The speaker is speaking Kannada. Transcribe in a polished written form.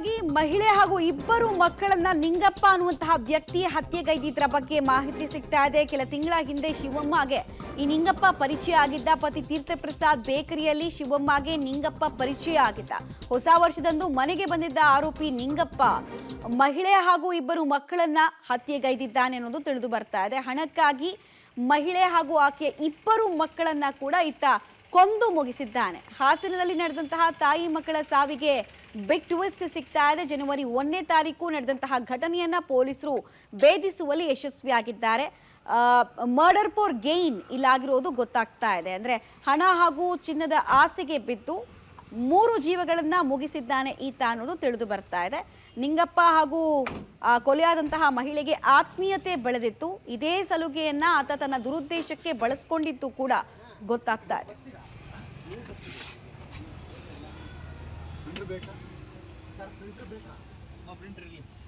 ಹಣಕ್ಕಾಗಿ ಮಹಿಳೆ ಹಾಗೂ ಇಬ್ಬರು ಮಕ್ಕಳನ್ನ ನಿಂಗಪ್ಪ ಅನ್ನುವಂತಹ ವ್ಯಕ್ತಿ ಹತ್ಯೆಗೈದಿದ್ರ ಬಗ್ಗೆ ಮಾಹಿತಿ ಸಿಗ್ತಾ ಇದೆ. ಕೆಲ ತಿಂಗಳ ಹಿಂದೆ ಶಿವಮ್ಮಗೆ ಈ ನಿಂಗಪ್ಪ ಪರಿಚಯ ಆಗಿದ್ದ. ಪತಿ ತೀರ್ಥಪ್ರಸಾದ್ ಬೇಕರಿಯಲ್ಲಿ ಶಿವಮ್ಮಗೆ ನಿಂಗಪ್ಪ ಪರಿಚಯ ಆಗಿದ್ದ. ಹೊಸ ವರ್ಷದಂದು ಮನೆಗೆ ಬಂದಿದ್ದ ಆರೋಪಿ ನಿಂಗಪ್ಪ ಮಹಿಳೆ ಹಾಗೂ ಇಬ್ಬರು ಮಕ್ಕಳನ್ನ ಹತ್ಯೆಗೈದಿದ್ದಾನೆ ಅನ್ನೋದು ತಿಳಿದು ಬರ್ತಾ ಇದೆ. ಹಣಕ್ಕಾಗಿ ಮಹಿಳೆ ಹಾಗೂ ಆಕೆಯ ಇಬ್ಬರು ಮಕ್ಕಳನ್ನ ಕೂಡ ಈತ ಕೊಂದು ಮುಗಿಸಿದ್ದಾನೆ. ಹಾಸನದಲ್ಲಿ ನಡೆದಂತಹ ತಾಯಿ ಮಕ್ಕಳ ಸಾವಿಗೆ ಬಿಗ್ ಟ್ವಿಸ್ಟ್ ಸಿಗ್ತಾ ಇದೆ. ಜನವರಿ 1ನೇ ತಾರೀಕು ನಡೆದಂತಹ ಘಟನೆಯನ್ನ ಪೊಲೀಸರು ಭೇದಿಸುವಲ್ಲಿ ಯಶಸ್ವಿಯಾಗಿದ್ದಾರೆ. ಮರ್ಡರ್ ಫಾರ್ ಗೇನ್ ಇಲ್ಲಾಗಿರೋದು ಗೊತ್ತಾಗ್ತಾ ಇದೆ. ಅಂದ್ರೆ ಹಣ ಹಾಗೂ ಚಿನ್ನದ ಆಸೆಗೆ ಬಿದ್ದು 3 ಜೀವಗಳನ್ನ ಮುಗಿಸಿದ್ದಾನೆ ಈತ ಅನ್ನೋದು ತಿಳಿದು ಬರ್ತಾ ಇದೆ. ನಿಂಗಪ್ಪ ಹಾಗೂ ಕೊಲೆಯಾದಂತಹ ಮಹಿಳೆಗೆ ಆತ್ಮೀಯತೆ ಬೆಳೆದಿತ್ತು. ಇದೇ ಸಲುಗೆಯನ್ನ ಆತ ತನ್ನ ದುರುದ್ದೇಶಕ್ಕೆ ಬಳಸ್ಕೊಂಡಿದ್ದು ಕೂಡ ಗೊತ್ತಾಗ್ತಾ ಇದೆ.